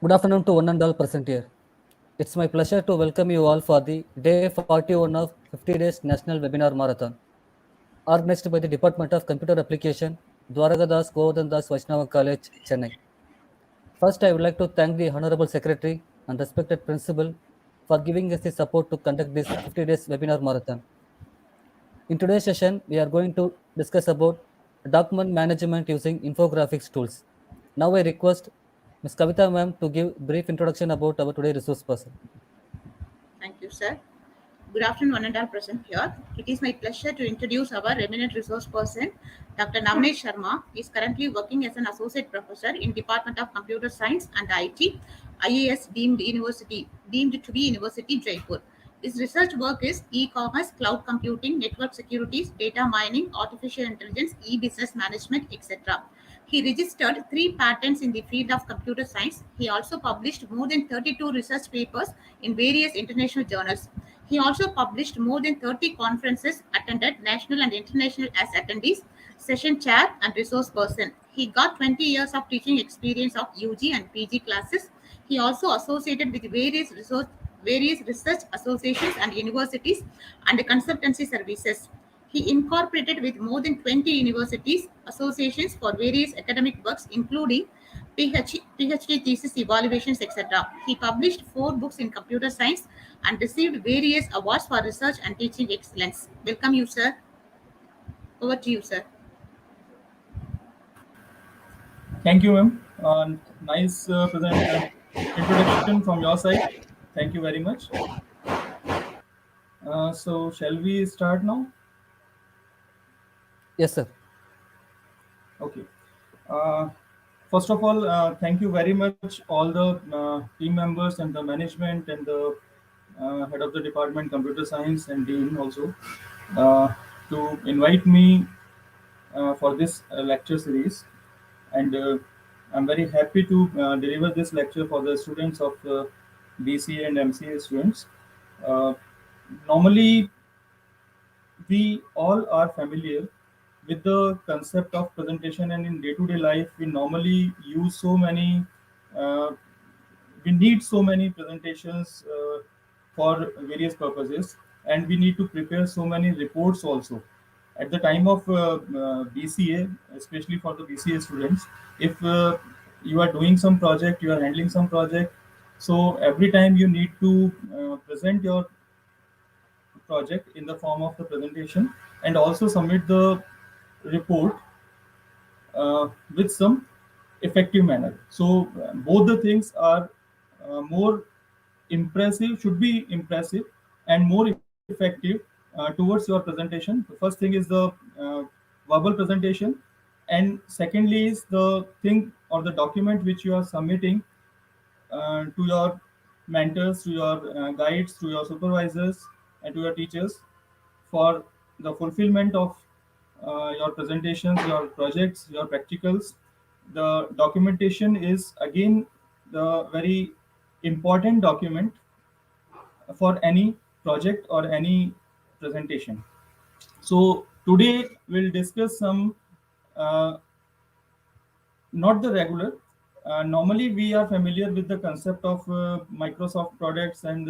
Good afternoon to one and all present here. It's my pleasure to welcome you all for the day 41 of 50 Days National Webinar Marathon, organized by the Department of Computer Application, Dwaragadas Govardhan Vaishnava College, Chennai. First, I would like to thank the Honorable Secretary and respected Principal for giving us the support to conduct this 50 Days Webinar Marathon. In today's session, we are going to discuss about document management using infographics tools. Now I request Ms. Kavita ma'am to give brief introduction about our today resource person. Thank you, sir. Good afternoon, one and all present here. It is my pleasure to introduce our eminent resource person, Dr. Navnesh Sharma. He is currently working as an associate professor in Department of Computer Science and IT, IAS deemed to be University Jaipur. His research work is e-commerce, cloud computing, network securities, data mining, artificial intelligence, e-business management, etc. He registered 3 patents in the field of computer science. He also published more than 32 research papers in various international journals. He also published more than 30 conferences, attended national and international as attendees, session chair, and resource person. He got 20 years of teaching experience of UG and PG classes. He also associated with various research associations and universities and consultancy services. He incorporated with more than 20 universities, associations for various academic works, including PhD thesis evaluations, etc. He published 4 books in computer science and received various awards for research and teaching excellence. Welcome you, sir. Over to you, sir. Thank you, ma'am. Nice present introduction from your side. Thank you very much. So, shall we start now? Yes, sir. Okay. Uh, First of all, thank you very much, all the team members and the management and the head of the department, computer science, and dean also, uh, to invite me for this lecture series. And I'm very happy to deliver this lecture for the students of BCA and MCA students. Uh, Normally, we all are familiar with the concept of presentation, and in day-to-day life, we normally use so many. Uh, we need so many presentations for various purposes, and we need to prepare so many reports also. At the time of BCA, especially for the BCA students, if you are doing some project, you are handling some project, so every time you need to present your project in the form of the presentation and also submit the report with some effective manner. So both the things are more impressive, should be impressive and more effective towards your presentation. The first thing is the verbal presentation, and secondly is the thing or the document which you are submitting to your mentors, to your guides, to your supervisors, and to your teachers for the fulfillment of your presentations, your projects, your practicals. The documentation is again the very important document for any project or any presentation. So today we'll discuss some uh, not the regular. Normally, we are familiar with the concept of Microsoft products and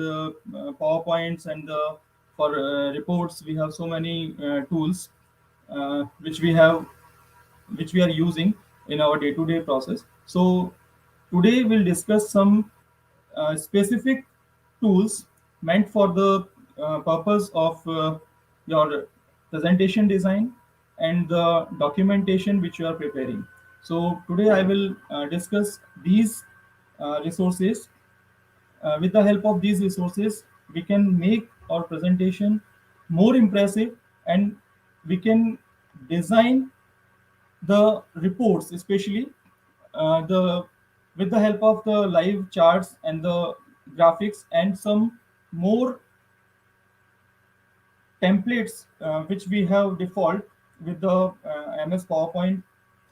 PowerPoints and for reports. We have so many tools which we are using in our day-to-day process. So today we'll discuss some specific tools meant for the purpose of your presentation design and the documentation which you are preparing. So today I will discuss these resources. With the help of these resources, we can make our presentation more impressive, and we can design the reports, especially the with the help of the live charts and the graphics and some more templates which we have default with the MS PowerPoint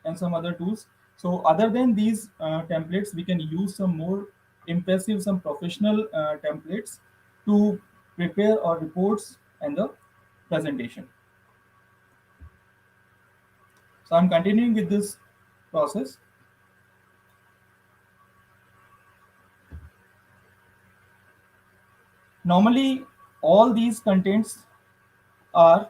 and some other tools. So other than these templates, we can use some more impressive, some professional templates to prepare our reports and the presentation. So I'm continuing with this process. Normally, all these contents are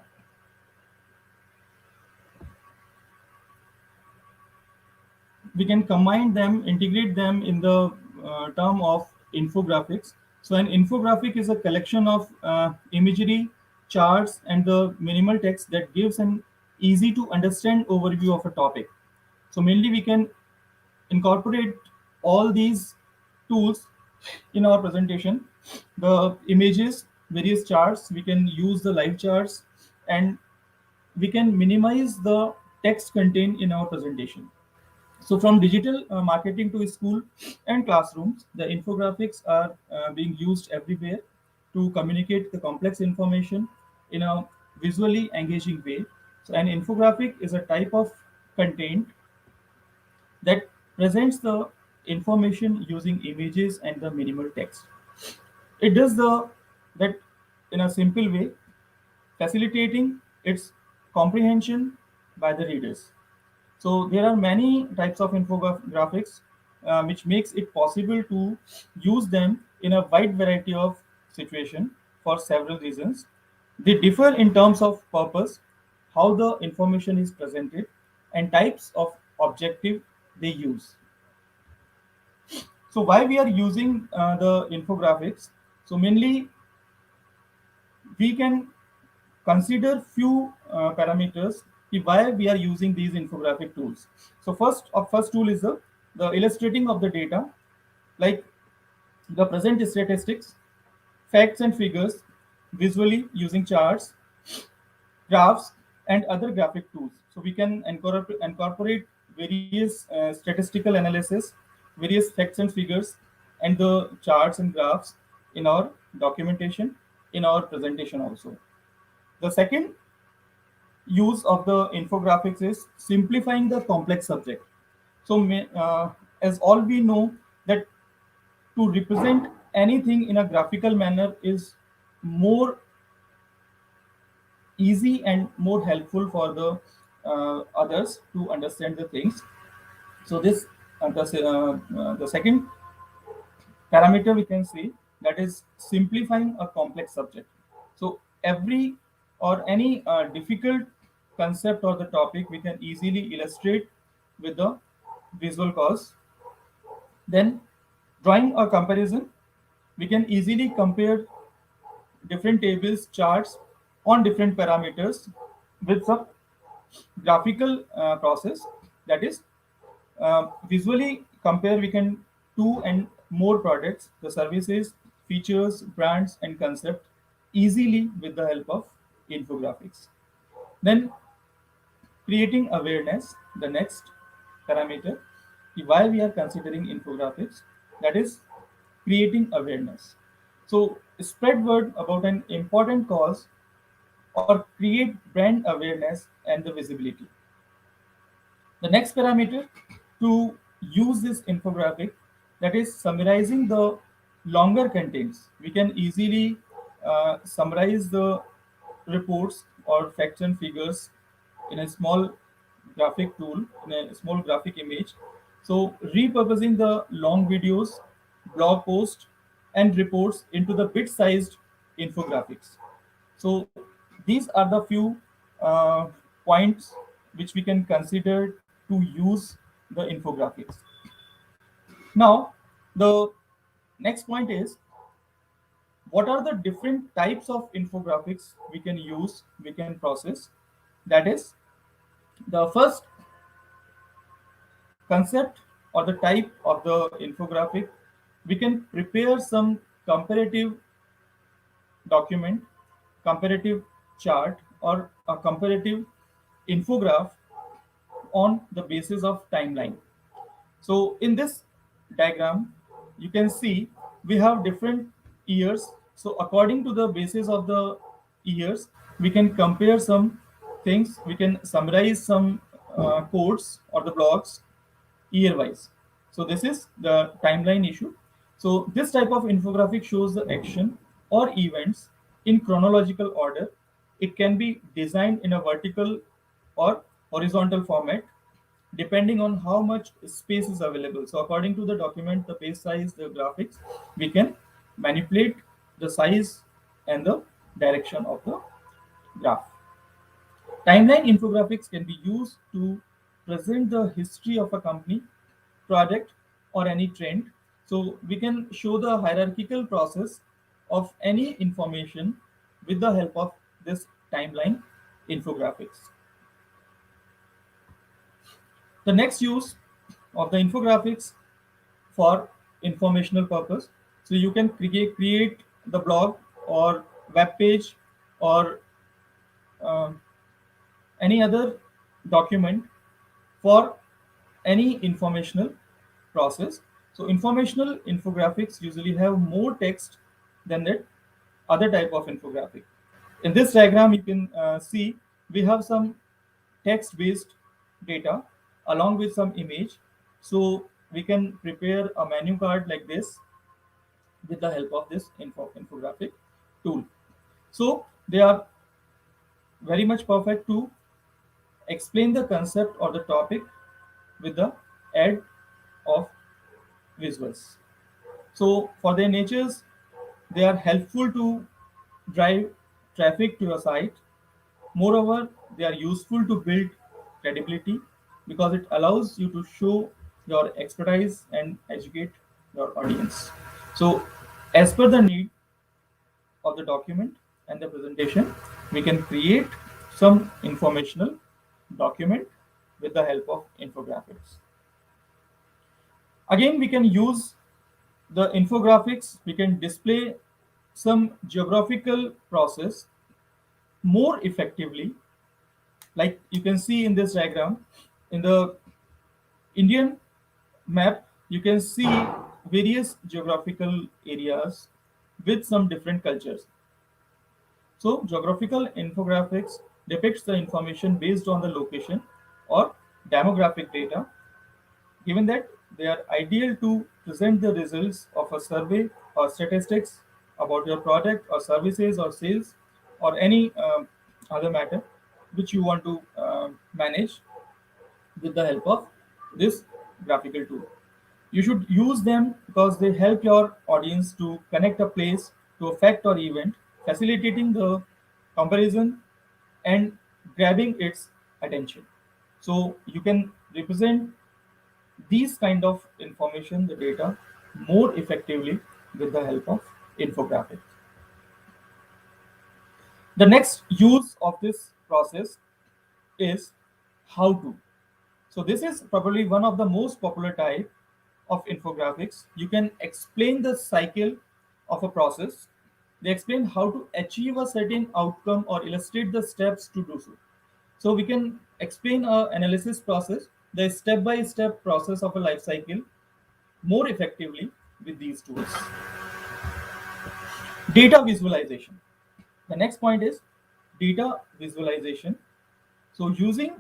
we can combine them, integrate them in the term of infographics. So an infographic is a collection of imagery, charts, and the minimal text that gives an easy to understand overview of a topic. So mainly we can incorporate all these tools in our presentation. The images, various charts, we can use the live charts, and we can minimize the text contained in our presentation. So from digital marketing to school and classrooms, the infographics are being used everywhere to communicate the complex information in a visually engaging way. So an infographic is a type of content that presents the information using images and the minimal text. It does the that in a simple way, facilitating its comprehension by the readers. So there are many types of infographics which makes it possible to use them in a wide variety of situation for several reasons. They differ in terms of purpose, how the information is presented, and types of objective they use. So why we are using the infographics? So mainly we can consider few parameters why we are using these infographic tools. So first tool is the illustrating of the data, like the present statistics, facts and figures, visually using charts, graphs, and other graphic tools. So we can incorporate various statistical analysis, various facts and figures, and the charts and graphs in our documentation, in our presentation also. The second use of the infographics is simplifying the complex subject. So, as all we know that to represent anything in a graphical manner is more easy and more helpful for the others to understand the things. So, the second parameter we can see, that is simplifying a complex subject. So every or any difficult concept or the topic we can easily illustrate with the visual cause. Then drawing a comparison, we can easily compare different tables, charts on different parameters with some graphical process, that is visually compare we can two and more products, the services, features, brands, and concept easily with the help of infographics. Then creating awareness, the next parameter, why we are considering infographics, that is creating awareness. So spread word about an important cause or create brand awareness and the visibility. The next parameter to use this infographic, that is summarizing the longer contents. We can easily summarize the reports or facts and figures in a small graphic tool, in a small graphic image. So repurposing the long videos, blog posts, and reports into the bit-sized infographics. So these are the few uh, points which we can consider to use the infographics. Now, the next point is, what are the different types of infographics we can use, we can process. That is, the first concept or the type of the infographic, we can prepare some comparative document, comparative chart, or a comparative infograph on the basis of timeline. So in this diagram, you can see we have different years. So according to the basis of the years, we can compare some things. We can summarize some codes or the blocks year wise. So this is the timeline issue. So this type of infographic shows the action or events in chronological order. It can be designed in a vertical or horizontal format depending on how much space is available. So according to the document, the page size, the graphics, we can manipulate the size and the direction of the graph. Timeline infographics can be used to present the history of a company, product, or any trend. So we can show the hierarchical process of any information with the help of this timeline infographics. The next use of the infographics for informational purpose. So you can create the blog or web page or uh, any other document for any informational process. So informational infographics usually have more text than that other type of infographic. In this diagram, you can see we have some text-based data along with some image. So we can prepare a menu card like this with the help of this infographic tool. So they are very much perfect to explain the concept or the topic with the aid of visuals. So for their natures, they are helpful to drive traffic to your site. Moreover, they are useful to build credibility because it allows you to show your expertise and educate your audience. So as per the need of the document and the presentation, we can create some informational document with the help of infographics. Again, we can use the infographics, we can display some geographical process more effectively. Like you can see in this diagram, in the Indian map, you can see various geographical areas with some different cultures. So geographical infographics depicts the information based on the location or demographic data. Given that they are ideal to present the results of a survey or statistics about your product or services or sales or any other matter which you want to manage with the help of this graphical tool. You should use them because they help your audience to connect a place to a fact or event, facilitating the comparison and grabbing its attention. So you can represent these kind of information, the data, more effectively with the help of infographics. The next use of this process is how to. So this is probably one of the most popular type of infographics. You can explain the cycle of a process. They explain how to achieve a certain outcome or illustrate the steps to do so. So we can explain a analysis process, the step-by-step process of a life cycle more effectively with these tools. Data visualization. The next point is data visualization. So using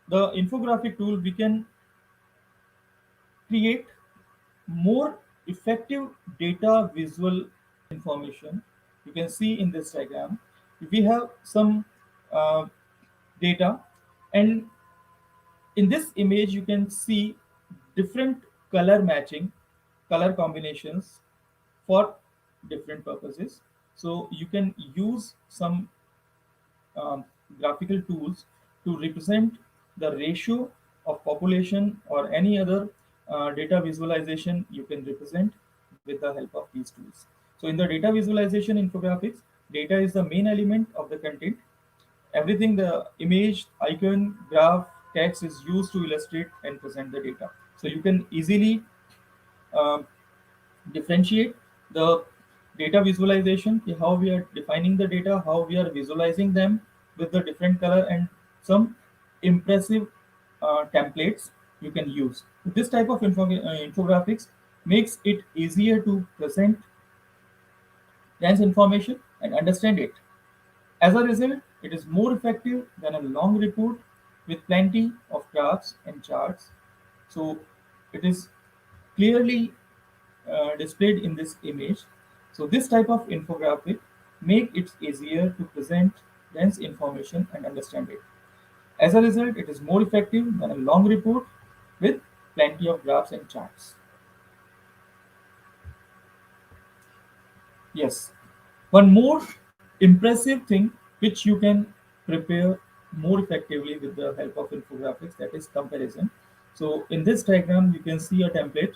the infographic tool, we can create more effective data visual information. You can see in this diagram, we have some uh, data, and in this image you can see different color matching, color combinations for different purposes. So you can use some um, graphical tools to represent the ratio of population or any other data visualization you can represent with the help of these tools. So in the data visualization infographics, data is the main element of the content. Everything, the image, icon, graph, text is used to illustrate and present the data. So you can easily um, differentiate the data visualization, how we are defining the data, how we are visualizing them with the different color and some impressive templates you can use. This type of infographics makes it easier to present dense information and understand it. As a result, it is more effective than a long report with plenty of graphs and charts. So it is clearly displayed in this image. So this type of infographic make it easier to present dense information and understand it. As a result, it is more effective than a long report with plenty of graphs and charts. Yes. One more impressive thing which you can prepare more effectively with the help of infographics, that is comparison. So in this diagram, you can see a template.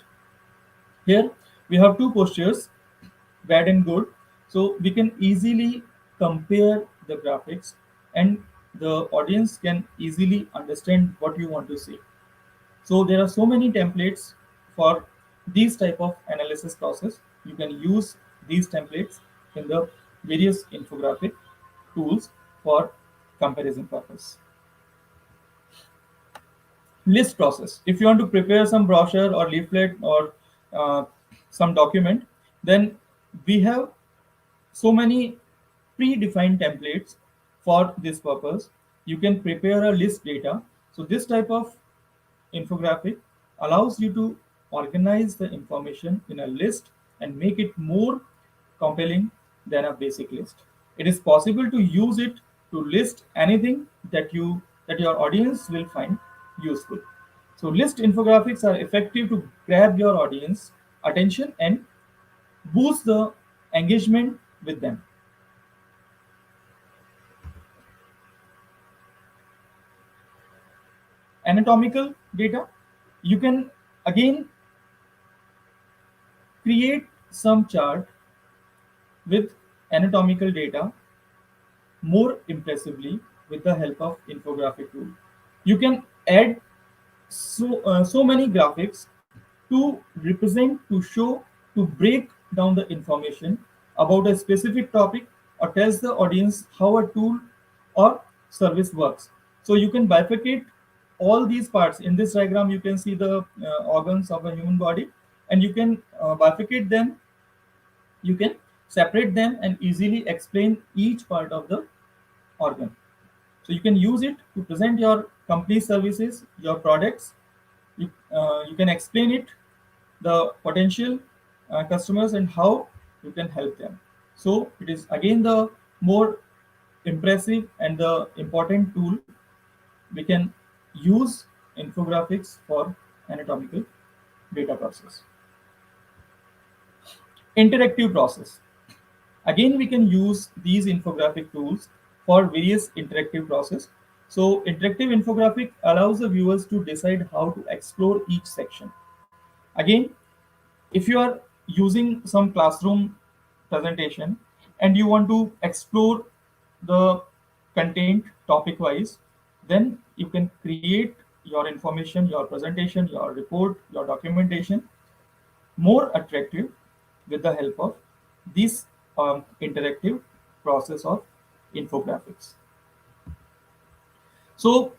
Here we have two postures, bad and good. So we can easily compare the graphics and the audience can easily understand what you want to say. So there are so many templates for these type of analysis process. You can use these templates in the various infographic tools for comparison purpose. List process. If you want to prepare some brochure or leaflet or uh, some document, then we have so many predefined templates for this purpose. You can prepare a list data. So this type of infographic allows you to organize the information in a list and make it more compelling than a basic list. It is possible to use it to list anything that your audience will find useful. So list infographics are effective to grab your audience attention and boost the engagement with them. Anatomical data, you can again create some chart with anatomical data more impressively with the help of infographic tool. You can add so many graphics to represent, to show, to break down the information about a specific topic or tells the audience how a tool or service works. So you can bifurcate all these parts. In this diagram, you can see the organs of a human body, and you can bifurcate them, you can separate them and easily explain each part of the organ. So you can use it to present your company services, your products. You can explain it, the potential customers, and how you can help them. So it is again the more impressive and the important tool. We can use infographics for anatomical data process. Interactive process. Again, we can use these infographic tools for various interactive process. So interactive infographic allows the viewers to decide how to explore each section. Again, if you are using some classroom presentation and you want to explore the content topic wise, then you can create your information, your presentation, your report, your documentation more attractive with the help of this interactive process of infographics. So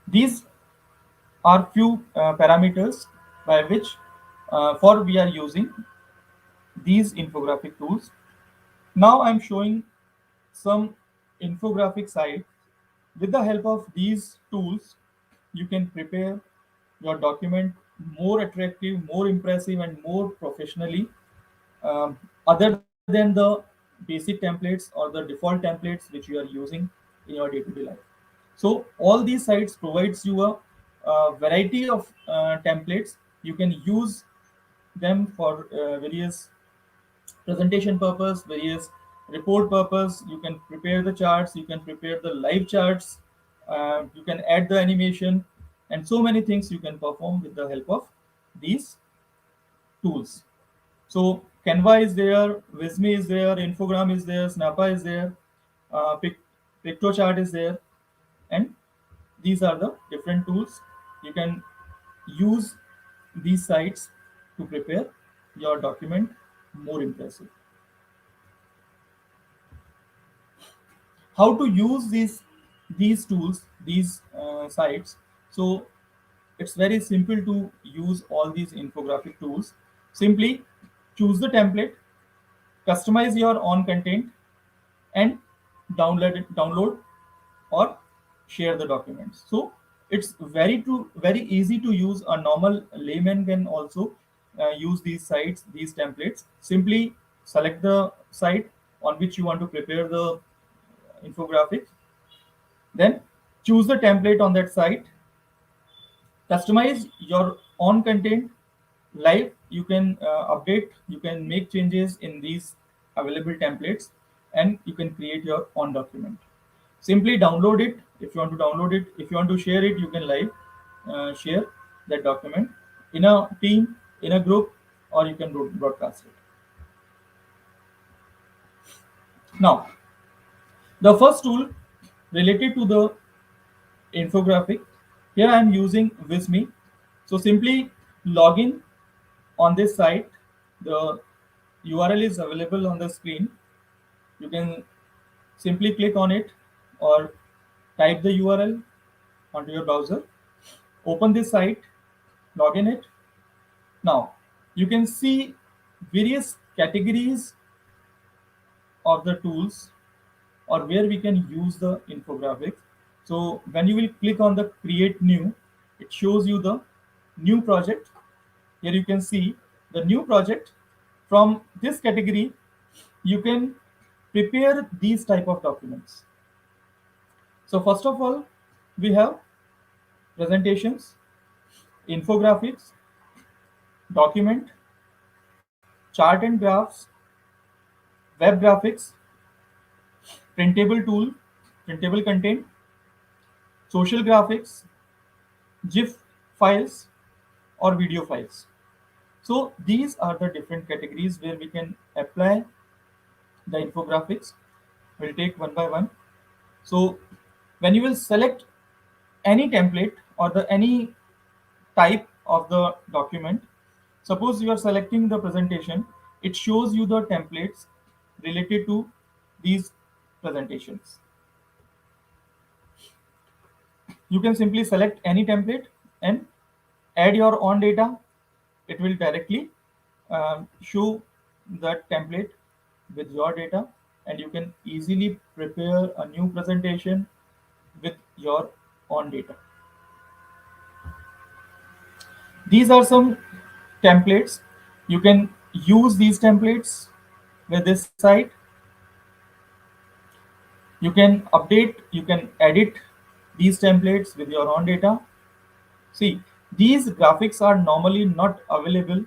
these are few parameters by which for we are using these infographic tools. Now I'm showing some infographic site. With the help of these tools, you can prepare your document more attractive, more impressive, and more professionally, other than the basic templates or the default templates which you are using in your day-to-day life. So all these sites provides you a variety of templates. You can use them for various presentation purpose, various report purpose. You can prepare the charts, you can prepare the live charts, you can add the animation, and so many things you can perform with the help of these tools. So Canva is there, Visme is there, Infogram is there, Snappa is there, PictoChart is there, and these are the different tools. You can use these sites to prepare your document more impressive. How to use these tools, these sites? So it's very simple to use all these infographic tools. Simply choose the template, customize your own content, and download or share the documents. So it's very easy to use. A normal layman can also use these sites, these templates. Simply select the site on which you want to prepare the infographic, then choose the template on that site, customize your own content live. You can update, you can make changes in these available templates, and you can create your own document. Simply download it if you want to download it. If you want to share it, you can live share that document in a team, in a group, or you can broadcast it. Now, the first tool related to the infographic, here I am using Visme. So simply log in on this site. The URL is available on the screen. You can simply click on it or type the URL onto your browser. Open this site, log in it. Now you can see various categories of the tools or where we can use the infographics. So when you will click on the create new, it shows you the new project. Here you can see the new project. From this category, you can prepare these type of documents. So first of all, we have presentations, infographics, document, chart and graphs, web graphics, printable tool, printable content, social graphics, GIF files, or video files. So these are the different categories where we can apply the infographics. We'll take one by one. So when you will select any template or the any type of the document, suppose you are selecting the presentation, it shows you the templates related to these presentations. You can simply select any template and add your own data. It will directly show that template with your data, and you can easily prepare a new presentation with your own data. These are some templates. You can use these templates with this site. You can update, you can edit these templates with your own data. See, these graphics are normally not available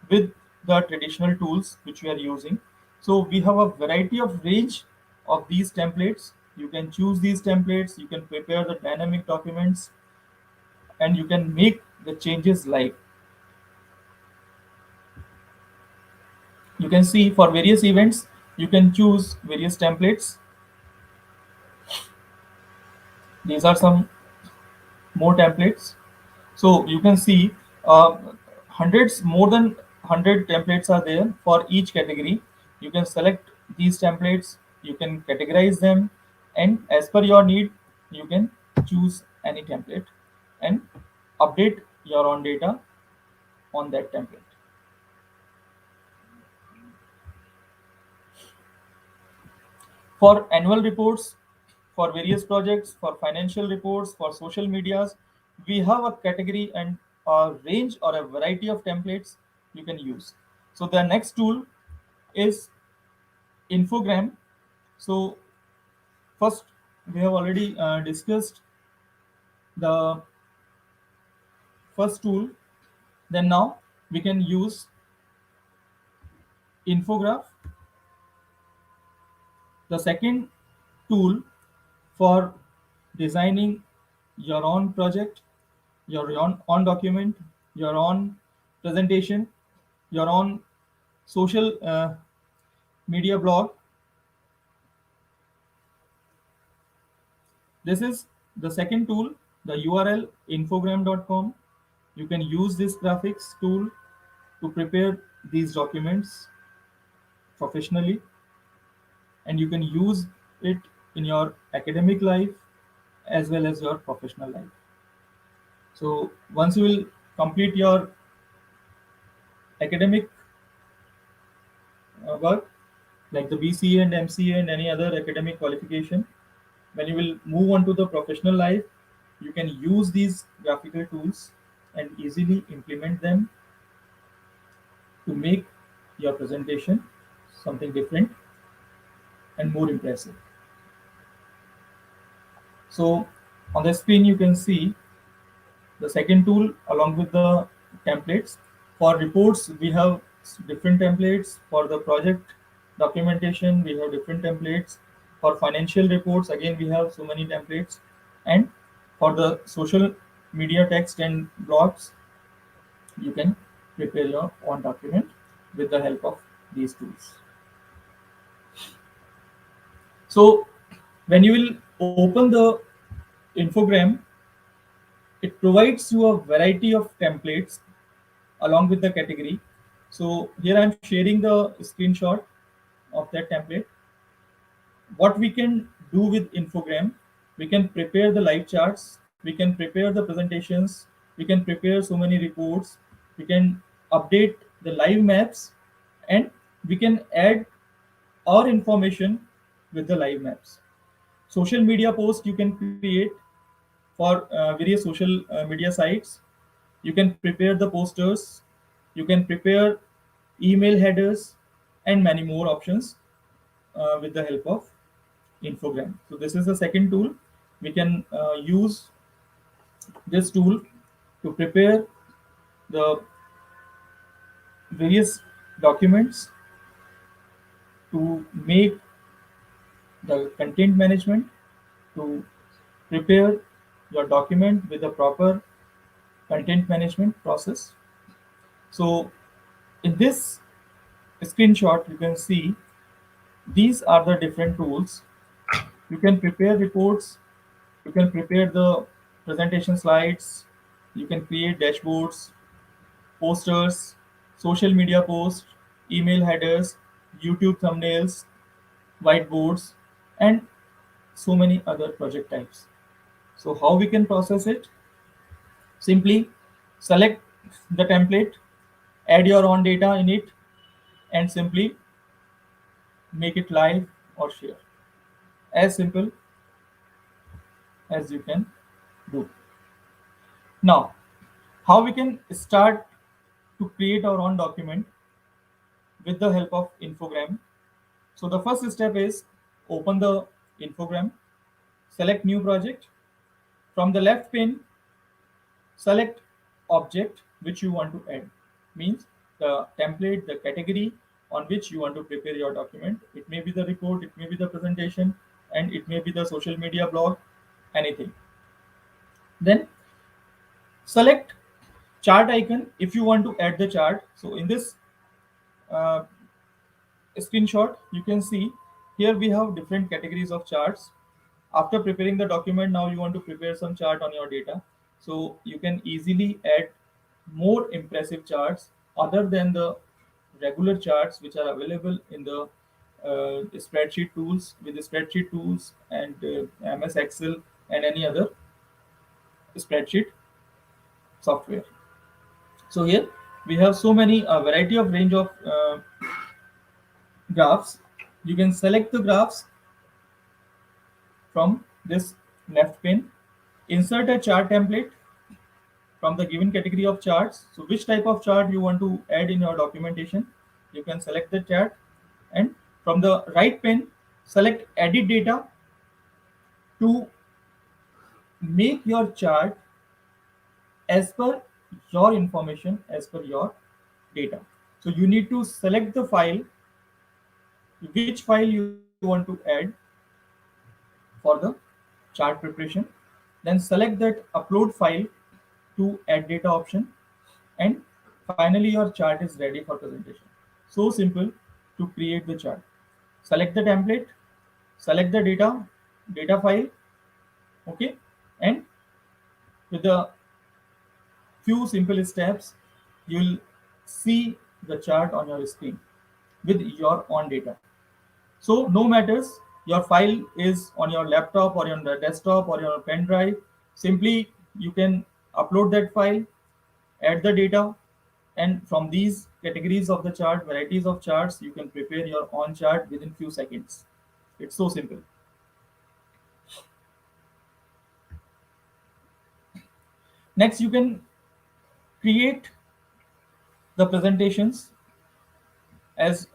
with the traditional tools which we are using. So we have a variety of range of these templates. You can choose these templates, you can prepare the dynamic documents, and you can make the changes live. You can see for various events, you can choose various templates. These are some more templates. So you can see hundreds, more than 100 templates are there for each category. You can select these templates, you can categorize them, and as per your need, you can choose any template and update your own data on that template. For annual reports, for various projects, for financial reports, for social medias, we have a category and a range or a variety of templates you can use. So the next tool is Infogram. So first, we have already discussed the first tool. Then now we can use Infograph. The second tool for designing your own project, your own document, your own presentation, your own social media blog. This is the second tool, the URL infogram.com. You can use this graphics tool to prepare these documents professionally, and you can use it in your academic life as well as your professional life. So once you will complete your academic work like the BCA and MCA and any other academic qualification, when you will move on to the professional life, you can use these graphical tools and easily implement them to make your presentation something different and more impressive. So on the screen you can see the second tool along with the templates. For reports, we have different templates. For the project documentation, we have different templates. For financial reports, again, we have so many templates. And for the social media text and blogs, you can prepare your own document with the help of these tools. So when you will open the infogram, it provides you a variety of templates along with the category. So here I'm sharing the screenshot of that template. What we can do with infogram, we can prepare the live charts, we can prepare the presentations, we can prepare so many reports, we can update the live maps, and we can add our information with the live maps. Social media post you can create for various social media sites. You can prepare the posters, you can prepare email headers, and many more options with the help of infogram. So this is the second tool. We can use this tool to prepare the various documents, to make the content management, to prepare your document with a proper content management process. So in this screenshot, you can see these are the different tools. You can prepare reports, you can prepare the presentation slides, you can create dashboards, posters, social media posts, email headers, YouTube thumbnails, whiteboards, and so many other project types. So how we can process it? Simply select the template, add your own data in it, and simply make it live or share. As simple as you can do. Now, how we can start to create our own document with the help of infogram. So the first step is open the infogram, select new project. From the left pane, select object which you want to add. Means the template, the category on which you want to prepare your document. It may be the report, it may be the presentation, and it may be the social media blog, anything. Then select chart icon if you want to add the chart. So in this uh, screenshot, you can see here we have different categories of charts. After preparing the document, now you want to prepare some chart on your data. So you can easily add more impressive charts other than the regular charts which are available in the spreadsheet tools, with the spreadsheet tools and MS Excel and any other spreadsheet software. So here we have so many variety of range of graphs. You can select the graphs from this left pane, insert a chart template from the given category of charts. So which type of chart you want to add in your documentation, you can select the chart, and from the right pane, select edit data to make your chart as per your information, as per your data. So you need to select the file, which file you want to add for the chart preparation. Then select that upload file to add data option, and finally your chart is ready for presentation. So simple to create the chart. Select the template, select the data file, okay, and with the few simple steps, you will see the chart on your screen with your own data. So no matters your file is on your laptop or on the desktop or your pen drive, simply you can upload that file, add the data, and from these categories of the chart, varieties of charts, you can prepare your own chart within few seconds. It's so simple. Next, you can create the presentations. As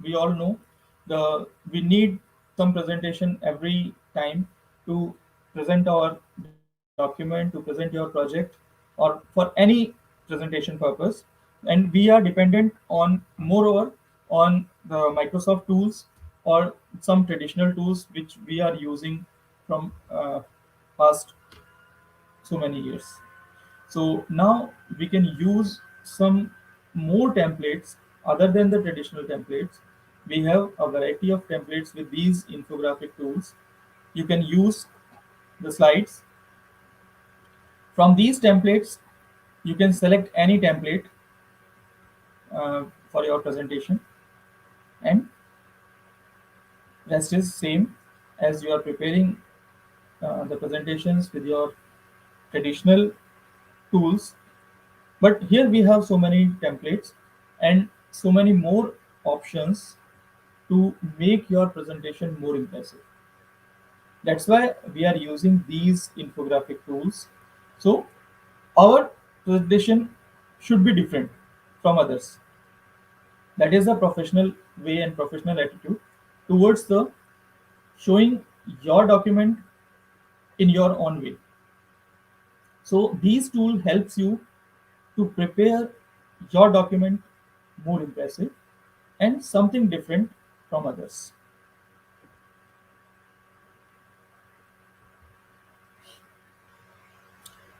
we all know, we need some presentation every time to present our document, to present your project, or for any presentation purpose. And we are dependent on, moreover, on the Microsoft tools or some traditional tools which we are using from past so many years. So now we can use some more templates other than the traditional templates. We have a variety of templates with these infographic tools. You can use the slides. From these templates, you can select any template for your presentation, and rest is same as you are preparing the presentations with your traditional tools. But here we have so many templates and so many more options to make your presentation more impressive. That's why we are using these infographic tools. So our presentation should be different from others. That is the professional way and professional attitude towards the showing your document in your own way. So these tool helps you to prepare your document more impressive and something different from others.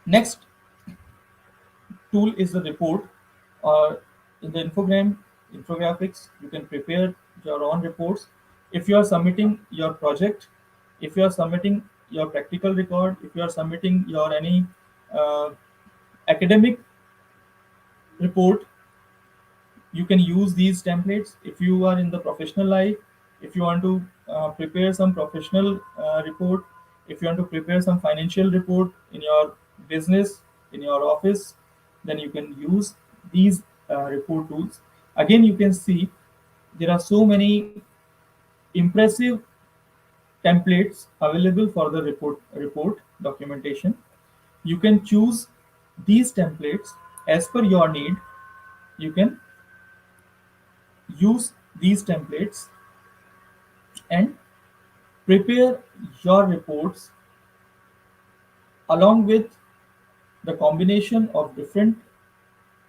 Next tool is the report. In the infographics, you can prepare your own reports. If you are submitting your project, if you are submitting your practical record, if you are submitting your any uh, academic report, you can use these templates. If you are in the professional life, if you want to prepare some professional report, if you want to prepare some financial report in your business, in your office, then you can use these report tools. Again, you can see there are so many impressive templates available for the report documentation. You can choose these templates as per your need. You can use these templates and prepare your reports along with the combination of different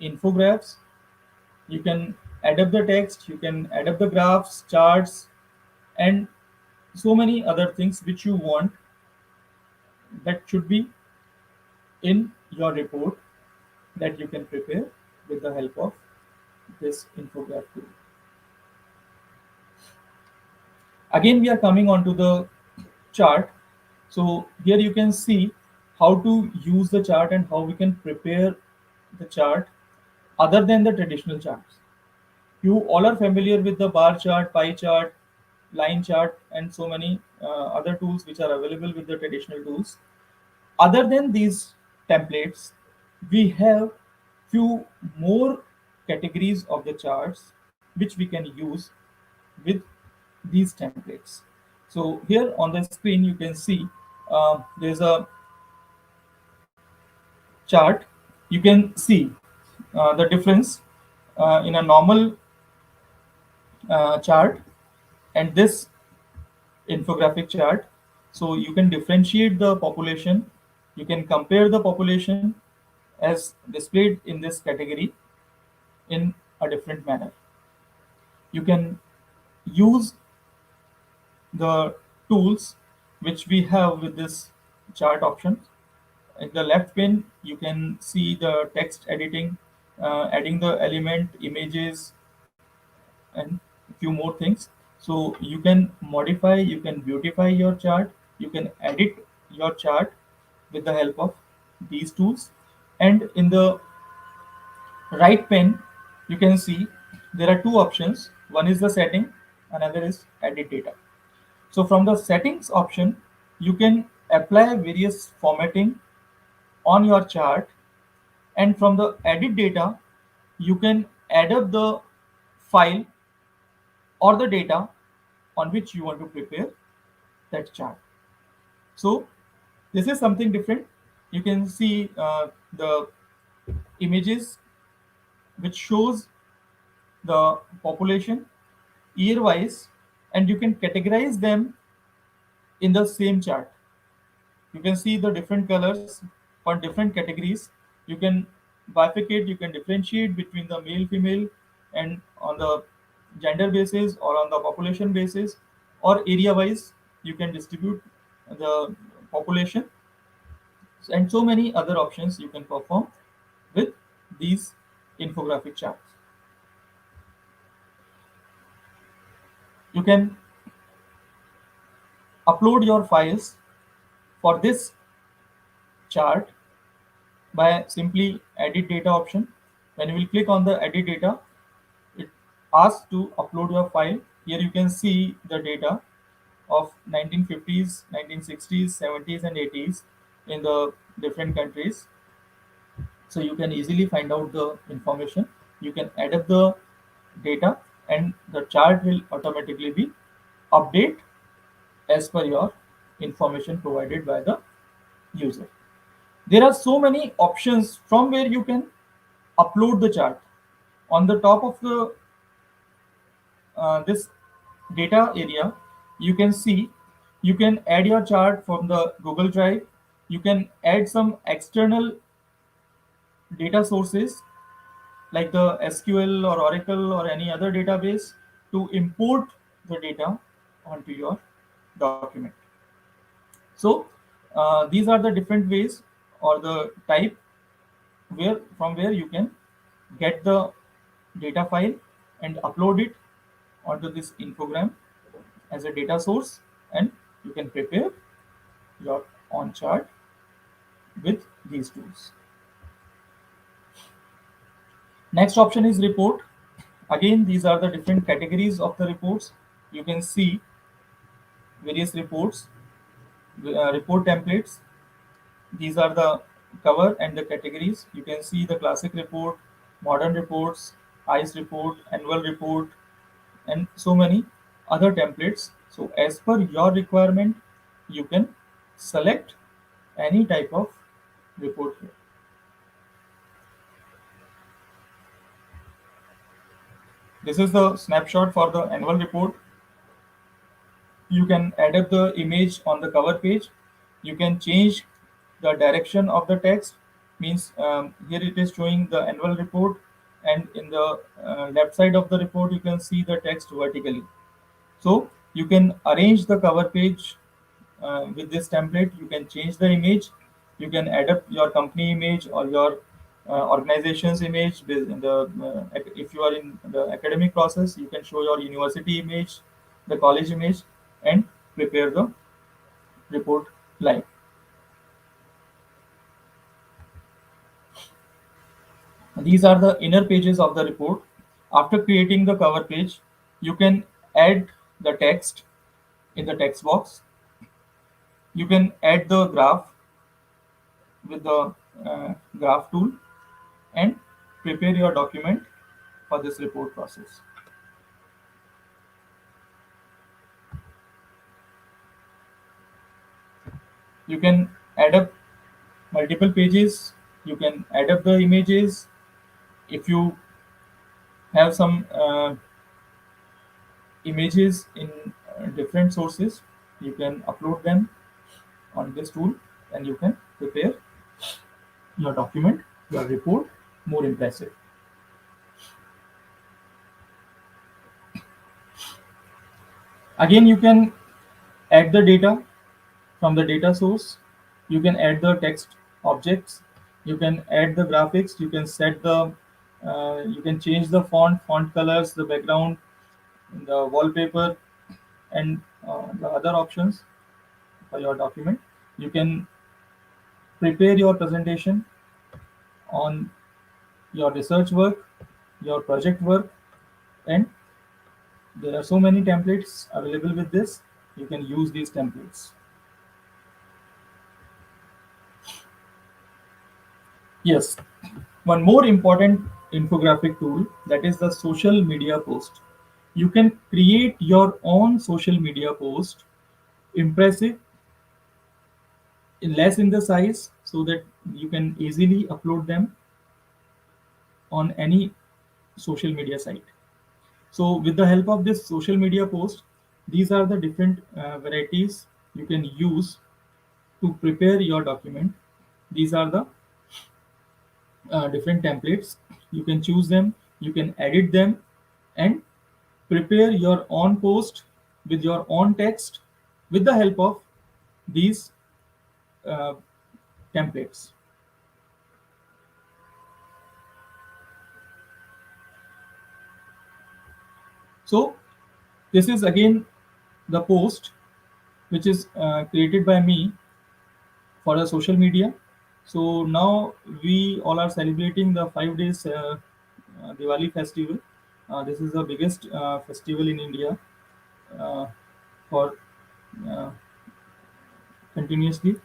infographics. You can add up the text, you can add up the graphs, charts, and so many other things which you want that should be in your report that you can prepare with the help of this infographic tool. Again, we are coming on to the chart. So here you can see how to use the chart and how we can prepare the chart other than the traditional charts. You all are familiar with the bar chart, pie chart, line chart, and so many other tools which are available with the traditional tools. Other than these templates, we have few more categories of the charts which we can use with these templates. So here on the screen you can see there's a chart. You can see the difference in a normal chart and this infographic chart. So you can differentiate the population, you can compare the population as displayed in this category in a different manner. You can use the tools which we have with this chart option. In the left pane, you can see the text editing, adding the element, images, and a few more things. So you can modify, you can beautify your chart, you can edit your chart with the help of these tools. And in the right pane, you can see there are two options. One is the setting, another is edit data. So from the settings option, you can apply various formatting on your chart, and from the edit data, you can add up the file or the data on which you want to prepare that chart. So this is something different. You can see the images which shows the population year wise, and you can categorize them in the same chart. You can see the different colors for different categories. You can bifurcate, you can differentiate between the male, female, and on the gender basis or on the population basis, or area wise you can distribute the population, and so many other options you can perform with these infographic charts. You can upload your files for this chart by simply edit data option. When you will click on the edit data, it asks to upload your file. Here you can see the data of 1950s, 1960s, 70s and 80s in the different countries. So you can easily find out the information. You can add up the data and the chart will automatically be update as per your information provided by the user. There are so many options from where you can upload the chart. On the top of the this data area, you can see you can add your chart from the Google Drive. You can add some external data sources like the SQL or Oracle or any other database to import the data onto your document. So these are the different ways or the type where you can get the data file and upload it onto this infogram as a data source, and you can prepare your on chart with these tools. Next option is report. Again, these are the different categories of the reports. You can see various reports, report templates. These are the cover and the categories. You can see the classic report, modern reports, ICE report, annual report, and so many other templates. So as per your requirement, you can select any type of report here. This is the snapshot for the annual report. You can add up the image on the cover page. You can change the direction of the text. Means here it is showing the annual report, and in the left side of the report you can see the text vertically. So you can arrange the cover page with this template. You can change the image. You can add up your company image or your organization's image. In the if you are in the academic process, you can show your university image, the college image, and prepare the report live. These are the inner pages of the report. After creating the cover page, you can add the text in the text box. You can add the graph with the graph tool and prepare your document for this report process. You can add up multiple pages. You can add up the images. If you have some images in different sources, you can upload them on this tool and you can prepare your document, your report more impressive. Again, you can add the data from the data source. You can add the text objects. You can add the graphics. You can set the you can change the font colors, the background, the wallpaper, and the other options for your document. You can prepare your presentation on your research work, your project work, and there are so many templates available with this. You can use these templates. Yes, one more important infographic tool, that is the social media post. You can create your own social media post, impressive, less in the size, so that you can easily upload them on any social media site. So with the help of this social media post, these are the different varieties you can use to prepare your document. These are the different templates. You can choose them, you can edit them, and prepare your own post with your own text with the help of these uh, templates. So this is again the post which is created by me for the social media. So now we all are celebrating the 5 days Diwali festival. This is the biggest festival in India uh, for uh, continuously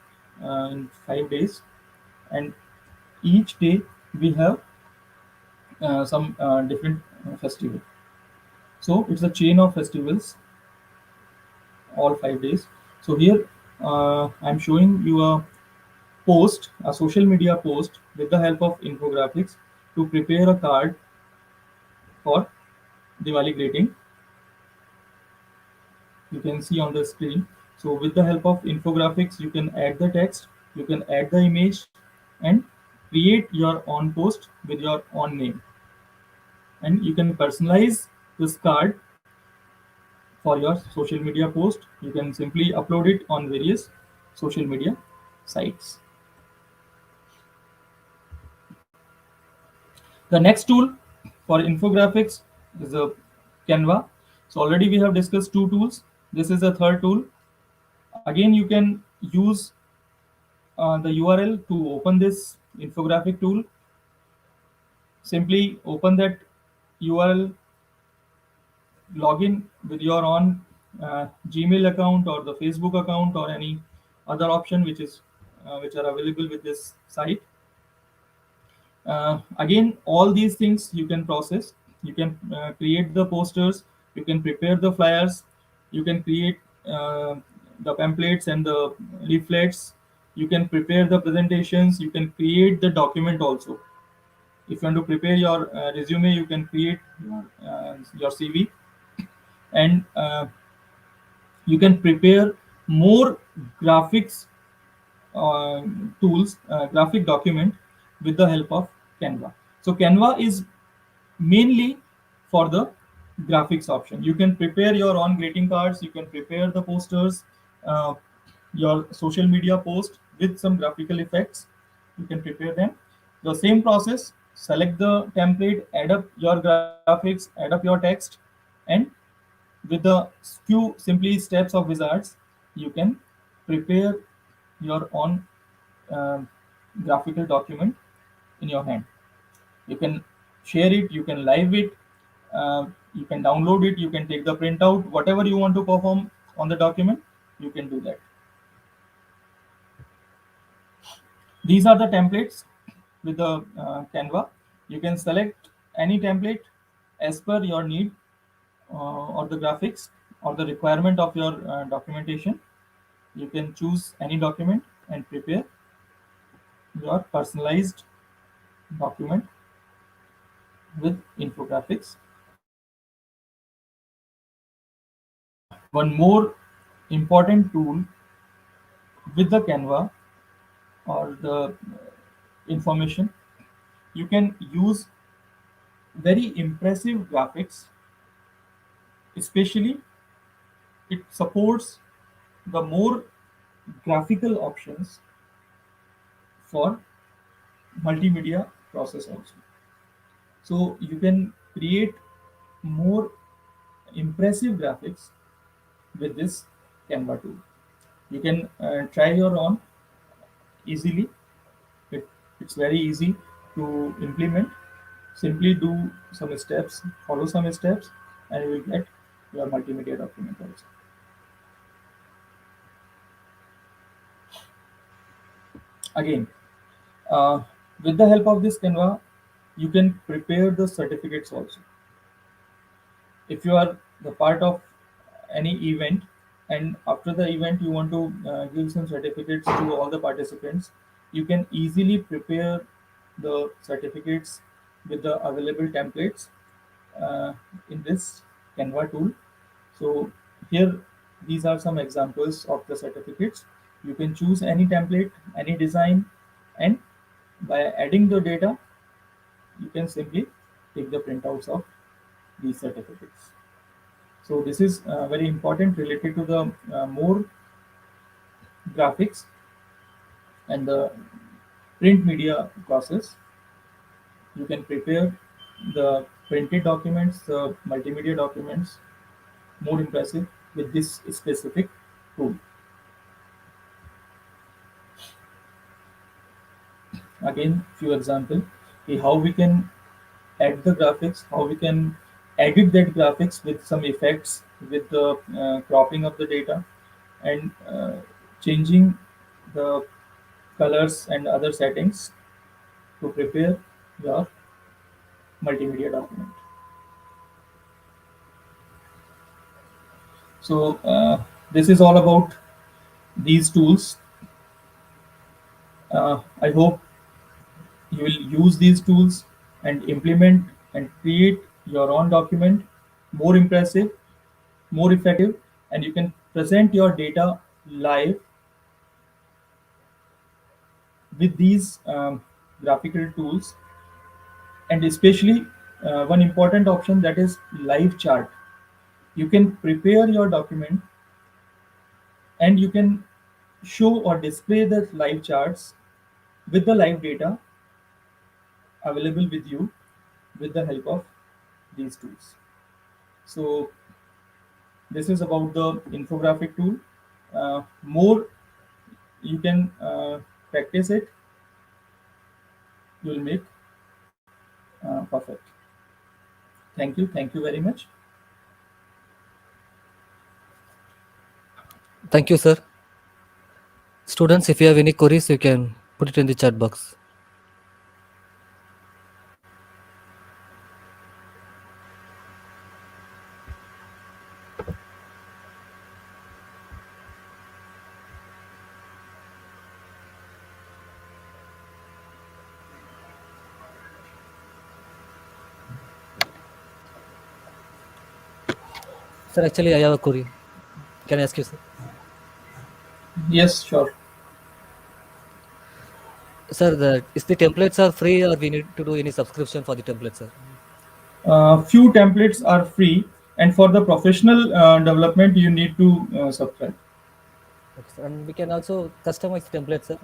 in 5 days, and each day we have some different festival. So it's a chain of festivals, all 5 days. So here I'm showing you a social media post with the help of infographics to prepare a card for Diwali greeting. You can see on the screen. So with the help of infographics, you can add the text, you can add the image, and create your own post with your own name. And you can personalize this card for your social media post. You can simply upload it on various social media sites. The next tool for infographics is a Canva. So already we have discussed two tools. This is a third tool. Again, you can use the URL to open this infographic tool. Simply open that URL, log in with your own Gmail account or the Facebook account or any other option which are available with this site. Again, all these things you can process. You can create the posters, you can prepare the flyers, you can create the pamphlets and the leaflets, you can prepare the presentations, you can create the document also. If you want to prepare your resume, you can create your CV, and you can prepare more graphics tools, graphic document with the help of Canva. So Canva is mainly for the graphics option. You can prepare your own greeting cards, you can prepare the posters, uh, your social media post with some graphical effects. You can prepare them. The same process, select the template, add up your graphics, add up your text, and with the few simply steps of wizards, you can prepare your own uh, graphical document in your hand. You can share it, you can live it, you can download it, you can take the printout, whatever you want to perform on the document, you can do that. These are the templates with the Canva. You can select any template as per your need or the graphics or the requirement of your documentation. You can choose any document and prepare your personalized document with infographics. One more important tool with the Canva or the information, you can use very impressive graphics, especially it supports the more graphical options for multimedia process also. So you can create more impressive graphics with this Canva tool. You can try your own easily. It's very easy to implement. Simply do some steps, follow some steps, and you will get your multimedia document also. Again, uh, with the help of this Canva, you can prepare the certificates also. If you are the part of any event, and after the event you want to give some certificates to all the participants, you can easily prepare the certificates with the available templates in this Canva tool. So here, these are some examples of the certificates. You can choose any template, any design, and by adding the data, you can simply take the printouts of these certificates. So this is very important related to the more graphics and the print media process. You can prepare the printed documents, the multimedia documents more impressive with this specific tool. Again, few example, how we can add the graphics, how we can edit that graphics with some effects, with the cropping of the data, and changing the colors and other settings to prepare your multimedia document. So this is all about these tools. I hope you will use these tools and implement and create your own document more impressive, more effective, and you can present your data live with these graphical tools, and especially one important option, that is live chart. You can prepare your document and you can show or display the live charts with the live data available with you with the help of these tools. So this is about the infographic tool. More you can practice it, you will make perfect. Thank you very much. Thank you, sir. Students, if you have any queries, you can put it in the chat box. Sir, actually, I have a query. Can I ask you, sir? Yes, sure. Sir, is the templates are free or we need to do any subscription for the templates, sir? Few templates are free, and for the professional development, you need to subscribe. Okay, sir. And we can also customize the templates, sir.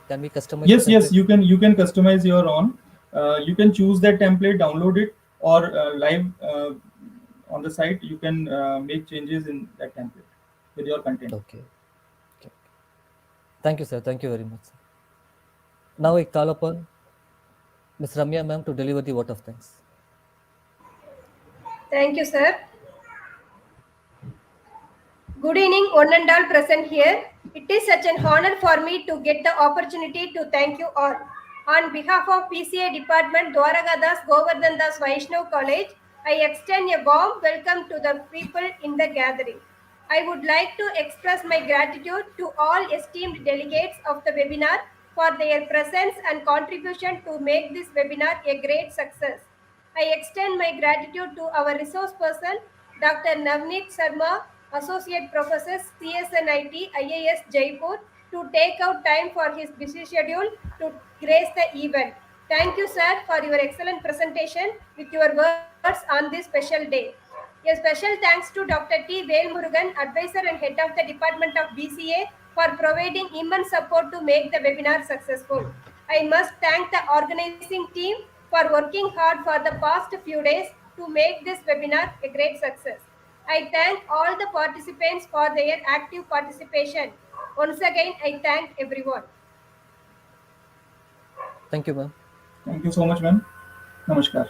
Can we customize the Yes, yes, templates? you can customize your own. You can choose that template, download it, or live on the site. You can make changes in that template with your content. Okay. Okay. Thank you, sir. Thank you very much, sir. Now I call upon Ms. Ramya ma'am to deliver the vote of thanks. Thank you, sir. Good evening, one and all present here. It is such an honor for me to get the opportunity to thank you all. On behalf of PCA Department, Dwaragadas Govardhan Das Vaishnav College, I extend a warm welcome to the people in the gathering. I would like to express my gratitude to all esteemed delegates of the webinar for their presence and contribution to make this webinar a great success. I extend my gratitude to our resource person, Dr. Navneet Sharma, Associate Professor, CSNIT, IIS Jaipur, to take out time for his busy schedule to grace the event. Thank you, sir, for your excellent presentation with your words on this special day. A special thanks to Dr. T. Velmurugan, Advisor and Head of the Department of BCA, for providing immense support to make the webinar successful. I must thank the organizing team for working hard for the past few days to make this webinar a great success. I thank all the participants for their active participation. Once again, I thank everyone. Thank you, ma'am. Thank you so much, ma'am. Namaskar.